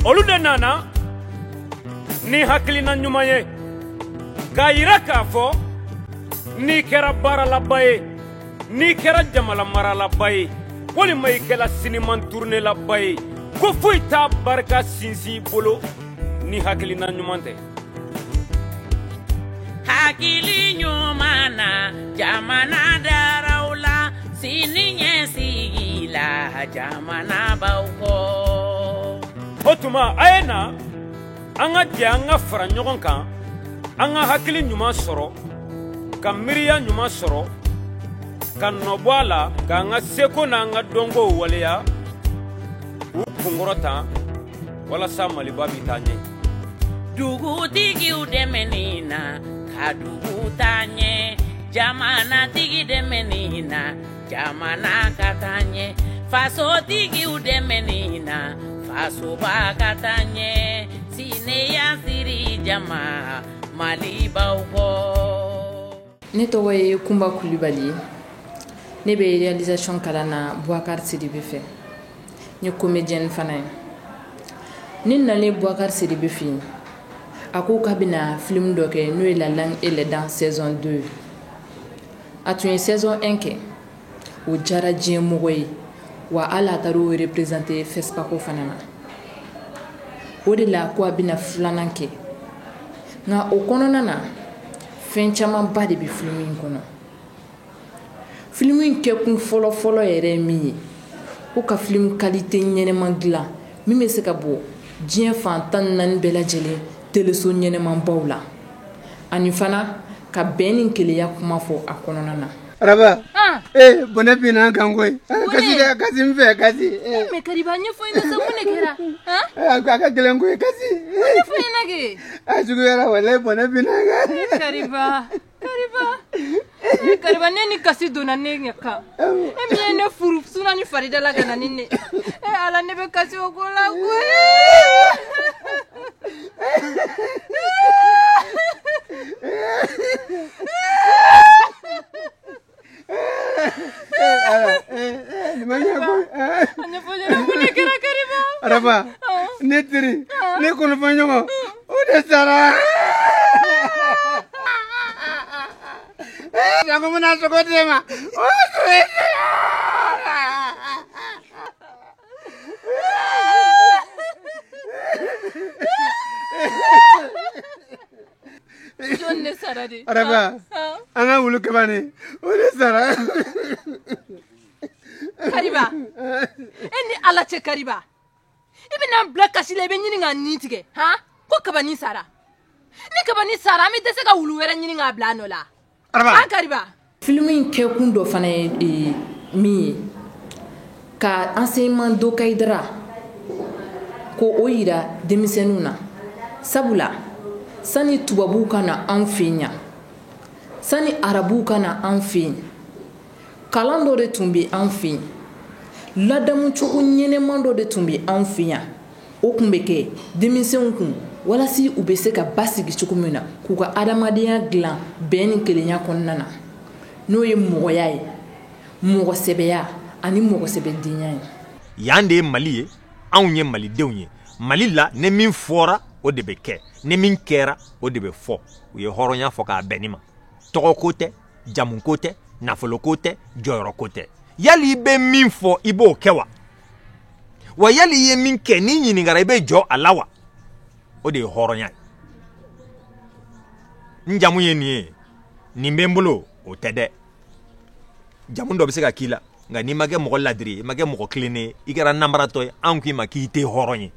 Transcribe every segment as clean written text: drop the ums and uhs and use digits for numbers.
olu de nana ni hakilina ɲuman ye k'a yira k'a fɔ n'i kɛra baaralaba ye n'i kɛra jamana maralaba ye walima i kɛra siniman turunelaba ye ko foyi t'a barika sinsin i bolo ni hakilina ɲuman tɛ. Hakili ɲuman na jamana daraw la sini ɲɛsigi la jamana baw kɔ. O tuma a ye na an ka jɛ an ka fara ɲɔgɔn kan an ka hakili ɲuman sɔrɔ ka miiriya ɲuman sɔrɔ ka nɔbɔ a la k'an ka seko n'an ka dɔnkow waleya k'u kunkɔrɔta walasa Maliba bi taa ɲɛ. Dugutigiw dɛmɛni na ka dugu taa ɲɛ jamanatigi dɛmɛni na jamana ka taa ɲɛ fasotigiw dɛmɛni na fasoba ka taa ɲɛ sineya siri jama Malibaw kɔ. Ne tɔgɔ ye Kunba Kulibali. Ne bɛ réalisation kalan na Boubacar Sidibe fɛ. N ye comédienne fana ye. Ne nalen Boubacar Sidibe fɛ yen, a ko k'a bɛna film dɔ kɛ n'o ye La langue et les dents saison 2. A tun ye saison 1 kɛ. O diyara diɲɛmɔgɔ ye wa hali a taara o représenter FESPACO fana na. O de la ko a bɛna filanan kɛ. Nka o kɔnɔna na fɛn camanba de bɛ film in kɔnɔ. Film in kɛkun fɔlɔ-fɔlɔ yɛrɛ ye min ye ko ka film qualité ɲɛnɛman dilan min bɛ se ka bɔ diɲɛ fan 14 bɛɛ lajɛlen teleso ɲɛnɛmanbaw la ani fana ka bɛn ni keleya kuma fɔ a kɔnɔna na. Araba bonne bina kan koy kasi mfɛ kasi mais Kariba ɲɛfɔ i na sa mun de kɛra a ka gɛlɛn koy kasi ɲɛfɔ i na kɛ a sugu yɛrɛ walahi bonne bina Kariba ne ni kasi donna ne ɲɛ kan e min ye ne furu suna ni Farida la ka na ni ne ala ne bɛ kasi o ko la koyi. Araba ne tiri ne kono fanyo o de sara ya como na soko tema o Jonne sara di Araba anga wulu kebani o de sara Kariba eni ala che Kariba ibina black kasile be nyini nga nitige ha ko kabani sara ni kabani sara mi dese ka wulu wera nyini nga blano la Araba Kariba film in ke kundo fana mi ka enseignement do kaidra ko oyira demisenuna sabula sani tubabu kana an fenya sani arabu kana an fenya kalan dɔ de tun bɛ an fɛ yen ladamu cogo ɲɛnɛman dɔ de tun bɛ an fɛ yan o tun bɛ kɛ denmisɛnw kun walasa u bɛ se ka basigi cogo min na k'u ka adamadenya dilan bɛn ni kelenya kɔnɔna na n'o ye mɔgɔya ye mɔgɔsɛbɛya ani mɔgɔsɛbɛdenya ye. Yan de ye Mali ye anw ye malidenw ye Mali la ne min fɔra o de bɛ kɛ ne min kɛra o de bɛ fɔ u ye hɔrɔnya fɔ k'a bɛn ni ma tɔgɔ ko tɛ jamu ko tɛ nafolo ko tɛ jɔyɔrɔ ko tɛ yali i bɛ min fɔ i b'o kɛ wa yali i ye min kɛ ni ɲininkara i bɛ jɔ a la wa o de ye hɔrɔnya ye n jamu ye nin ye nin bɛ n bolo o tɛ dɛ jamu dɔ bɛ se ka k'i la nka n'i ma kɛ mɔgɔ ladiri i ma kɛ mɔgɔ kilennen ye i kɛra namaratɔ ye an k'i ma k'i tɛ hɔrɔn ye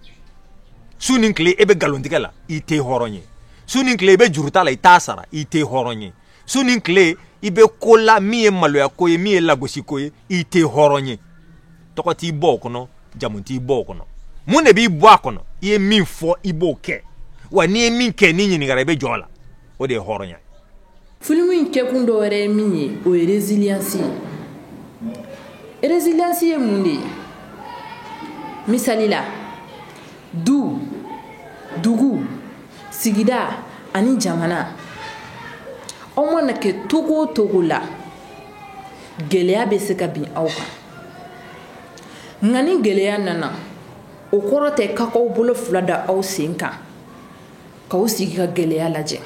su ni tile e bɛ nkalontigɛ la i tɛ hɔrɔn ye su ni tile i bɛ juruta la i t'a sara i tɛ hɔrɔn ye su ni tile i bɛ ko la min ye maloya ko ye min ye lagosi ko ye i tɛ hɔrɔn ye tɔgɔ t'i bɔ o kɔnɔ jamu t'i bɔ o kɔnɔ mun de b'i bɔ a kɔnɔ i ye min fɔ i b'o kɛ wa n'i ye min kɛ ni ɲininkara i bɛ jɔ a la o de ye hɔrɔnya. Film in kɛkun dɔ wɛrɛ ye min ye o ye résilience ye résilience ye mun de ye misali la dugu sigida ani jamana aw mana kɛ togo o togo la gɛlɛya bɛ se ka bin aw kan nka ni gɛlɛya nana o kɔrɔ tɛ k'a k'aw bolo fila da aw sen kan k'aw sigi ka gɛlɛya lajɛ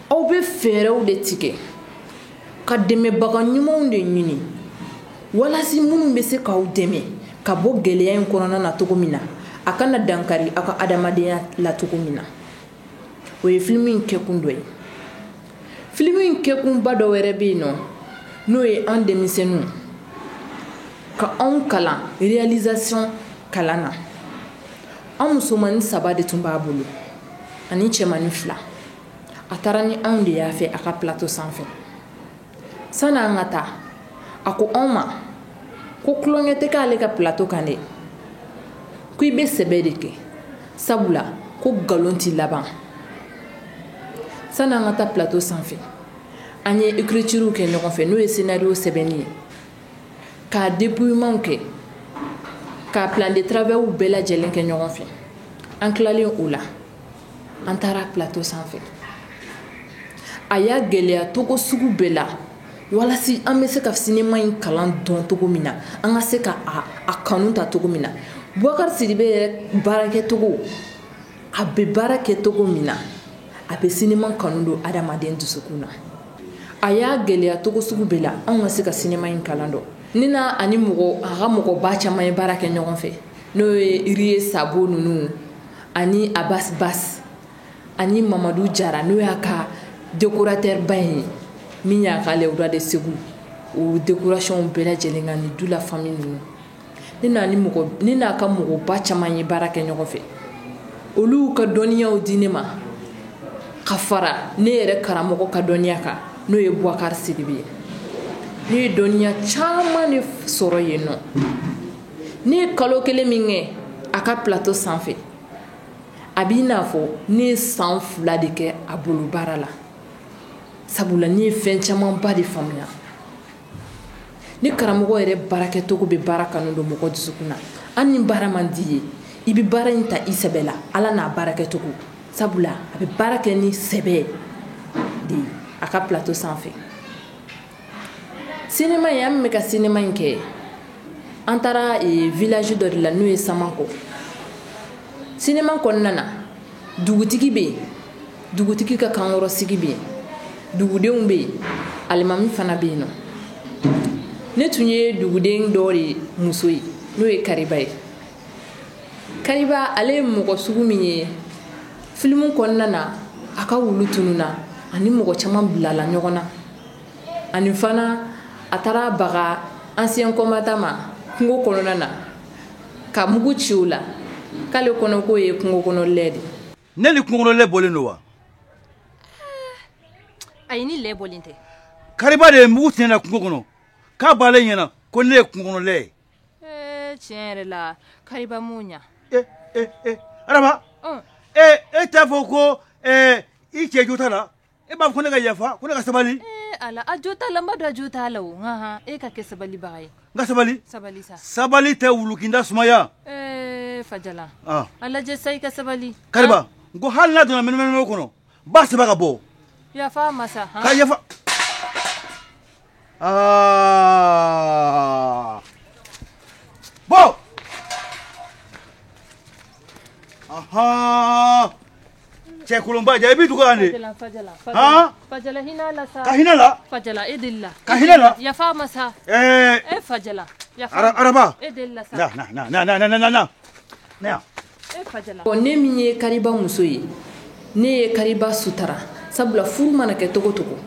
aw bɛ fɛɛrɛw de tigɛ ka dɛmɛbaga ɲumanw de ɲini walasi minnu bɛ se k'aw dɛmɛ ka bɔ gɛlɛya in kɔnɔna na cogo min na a kana dankari aw ka adamadenya la cogo min na o ye film in kɛkun dɔ ye film in kɛkunba dɔ wɛrɛ bɛ yen nɔ n'o ye an denmisɛnninw ka anw kalan réalisation kalan na an musomanin 3 de tun b'a bolo ani cɛmanin 2 a taara ni anw de y'a fɛ a ka plateau sanfɛ sani an ka taa a ko anw ma ko tulonkɛ tɛ k'ale ka plateau kan dɛ ko i bɛ sɛbɛ de kɛ sabula ko nkalon tɛ laban sani an ka taa plateau sanfɛ an ye écriture kɛ ɲɔgɔn fɛ n'o ye scénario sɛbɛnni ye k'a dépouillement kɛ ka plan de travail bɛɛ lajɛlen kɛ ɲɔgɔn fɛ an tilalen o la an taara plateau sanfɛ a y'a gɛlɛya togo sugu bɛɛ la walasi an bɛ se ka cinéma in kalan dɔn cogo min na an ka se ka a kanu ta cogo min na Boubacar Sidibe yɛrɛ baarakɛcogo a bɛ baara kɛ cogo min na a bɛ cinéma kanu don adamaden dusukun na a y'a gɛlɛya togo sugu bɛɛ la an ka se ka cinéma in kalan dɔn ni na ani mɔgɔ a ka mɔgɔba caman ye baara kɛ ɲɔgɔn fɛ n'o ye Rie Sabo ninnu ani Abbas Bass ani Mamadou Jara n'o y'a ka décorateur ba ye min y'a ka Lewura de Segu o décoration bɛɛ lajɛlen kan ni du la famille ninnu ni n'a ka mɔgɔba caman ye baara kɛ ɲɔgɔn fɛ olu ka dɔnniyaw di ne ma ka fara ne yɛrɛ karamɔgɔ ka dɔnniya kan n'o ye Boubacar Sidibe ye ne ye dɔnniya caman de sɔrɔ yen nɔ ne ye kalo 1 min kɛ a ka plateau sanfɛ a b'i n'a fɔ ne ye san 2 de kɛ a bolo baara la sabula ne ye fɛn camanba de faamuya ni karamɔgɔ yɛrɛ baarakɛcogo bɛ baara kanu don mɔgɔ dusukun na an ni baara man di ye i bɛ baara in ta i sɛbɛ la ala n'a baarakɛcogo sabula a bɛ baara kɛ ni sɛbɛ de ye a ka plateau sanfɛ cinéma in an bɛ ka cinéma in kɛ an taara village dɔ de la n'o ye Samanko cinéma kɔnɔna na dugutigi bɛ yen dugutigi ka kankɔrɔsigi bɛ yen dugudenw bɛ yen alimami fana bɛ yen nɔ ne tun ye duguden dɔ de muso ye n'o ye Kariba ye Kariba ale ye mɔgɔ sugu min ye film kɔnɔna na a ka wulu tununa ani mɔgɔ caman bilala ɲɔgɔn na ani fana a taara baga ancien combattant ma kungo kɔnɔna na ka mugu ci o la k'ale kɔnɔ k'o ye kungo kɔnɔ lɛ de ne ni kungo kɔnɔ lɛ bɔlen don wa ayi ni lɛ bɔlen tɛ Kariba de ye mugu tɛnɛ kungo kɔnɔ k'a b'ale ɲɛna ko ne ye kungo kɔnɔ lɛ ye tiɲɛ yɛrɛ la Kariba m'o ɲa Araba e t'a fɔ ko i cɛ jo t'a la e b'a fɔ ko ne ka yafa ko ne ka sabali ala a jo t'a la n b'a dɔn a jo t'a la o e ka kɛ sabalibaga ye n ka sabali sabali sa sabali tɛ wulukinda sumaya Fajala a lajɛ sa i ka sabali Kariba n ko hali n'a donna mɛnɛmɛnɛ kɔnɔ b'a sɛbɛ ka bɔ yafa ma sa ka yafa bɔ cɛ kolonba ja i b'i dugu yan de Fajala hinɛ la sa ka hinɛ la Fajala e deli la ka hinɛ la yafa ma sa Fajala Araba e deli la sa na Fajala ne min ye Kariba muso ye ne ye Kariba sutara sabula furu mana kɛ togo togo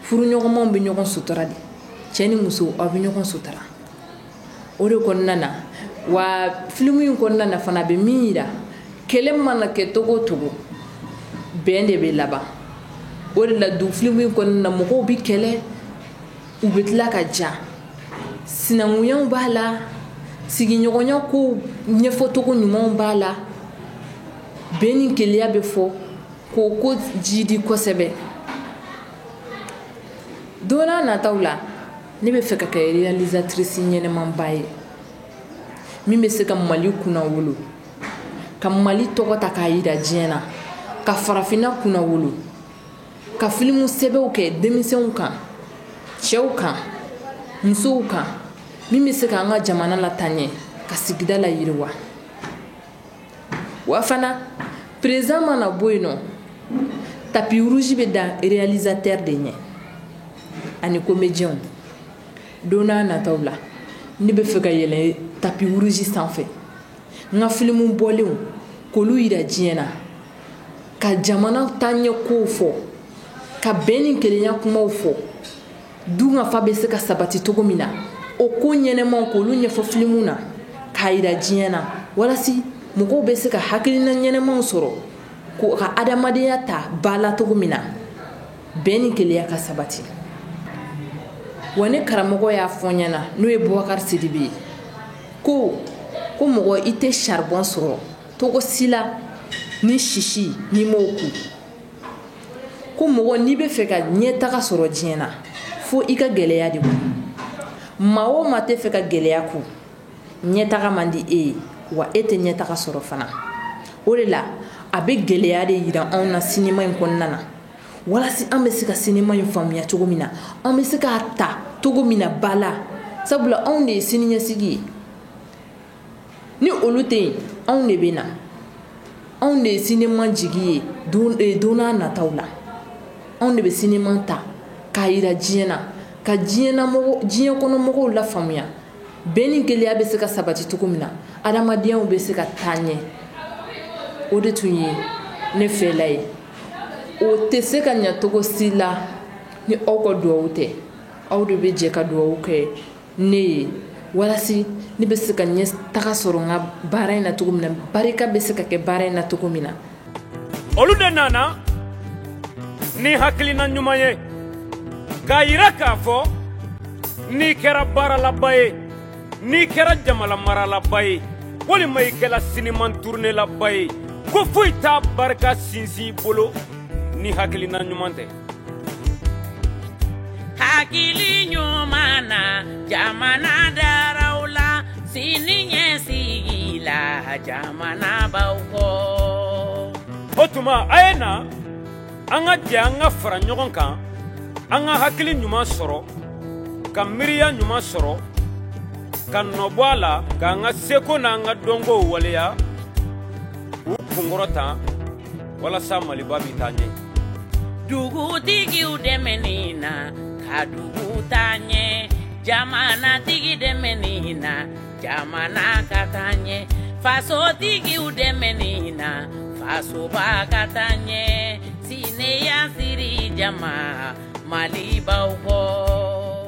furu ɲɔgɔnmanw bɛ ɲɔgɔn sutura de cɛ ni muso aw bɛ ɲɔgɔn sutura o de kɔnɔna na wa film in kɔnɔna na fana a bɛ min yira kɛlɛ mana kɛ togo togo bɛn de bɛ laban o de la du film in kɔnɔna na mɔgɔw bɛ kɛlɛ u bɛ tila ka ja sinankunyaw b'a la sigiɲɔgɔnya ko ɲɛfɔcogo ɲumanw b'a la bɛn ni keleya bɛ fɔ k'o ko jidi kosɛbɛ don n'a nataw la ne bɛ fɛ ka kɛ réalisatrice ɲɛnɛmanba ye min bɛ se ka Mali kunna wolo ka Mali tɔgɔ ta k'a yira diɲɛ na ka farafinna kunna wolo ka film sɛbɛnw kɛ denmisɛnw kan cɛw kan musow kan min bɛ se k'an ka jamana lataaɲɛ ka sigida la yiriwa wa fana président mana bɔ yen nɔ tapis rouge bɛ da réalisateur de ɲɛ ani comédien don n'a nataw la ne bɛ fɛ ka yɛlɛ tapis rouge sanfɛ n ka filimu bɔlenw k'olu yira diɲɛ na ka jamana taɲɛ kow fɔ ka bɛn ni kelenya kumaw fɔ dun ka fa bɛ se ka sabati cogo min na o ko ɲɛnɛmaw k'olu ɲɛfɔ filimu na k'a yira diɲɛ na walasi mɔgɔw bɛ se ka hakilina ɲɛnɛmaw sɔrɔ k'u ka adamadenya ta ba la cogo min na bɛn ni kelenya ka sabati wa ne karamɔgɔ y'a fɔ n ɲɛna n'o ye Bubakari Sidibe ye ko mɔgɔ i tɛ charbon sɔrɔ togo si la ni sisi n'i m'o ku ko mɔgɔ n'i bɛ fɛ ka ɲɛtaga sɔrɔ diɲɛ na fo i ka gɛlɛya de ku maa o maa tɛ fɛ ka gɛlɛya ku ɲɛtaga man di e ye wa e tɛ ɲɛtaga sɔrɔ fana o de la a bɛ gɛlɛya de yira anw na sinima in kɔnɔna na walasi an bɛ se ka sinima in faamuya cogo min na an bɛ se k'a ta cogo min na ba la sabula anw de ye siniɲɛsigi ye ni olu tɛ yen anw de bɛ na anw de ye sinima jigi ye don n'a nataw la anw de bɛ sinima ta k'a yira diɲɛ na ka diɲɛ kɔnɔ mɔgɔw la faamuya bɛn ni gɛlɛya bɛ se ka sabati cogo min na adamadenyaw bɛ se ka taa ɲɛ o de tun ye ne fɛla ye o tɛ se ka ɲɛ cogo si la ni aw ka duwawu tɛ aw de bɛ jɛ ka duwawu kɛ ne ye walasi ne bɛ se ka ɲɛtaga sɔrɔ n ka baara in na cogo min na barika bɛ se ka kɛ baara in na cogo min na olu de nana ni hakilina ɲuman ye k'a yira k'a fɔ n'i kɛra baaralaba ye n'i kɛra jamana maralaba ye walima i kɛra siniman turnelaba ye ko foyi t'a barika sinsin i bolo ni hakilina ɲuman tɛ hakili ɲuman na jamana daraw la sini ɲɛsigi la jamana b'aw kɔ o tuma a ye na an ka jɛ an ka fara ɲɔgɔn kan an ka hakili ɲuman sɔrɔ ka miiriya ɲuman sɔrɔ ka nɔbɔ a la k'an ka seko n'an ka dɔnkow waleya k'u kunkɔrɔta walasa maliba bɛ taa ɲɛ dugutigiw dɛmɛni na ka dugu taa ɲɛ jamanatigi dɛmɛni na jamana ka taa ɲɛ fasotigiw dɛmɛni na fasoba ka taa ɲɛ sineya siri jama mali b'aw kɔ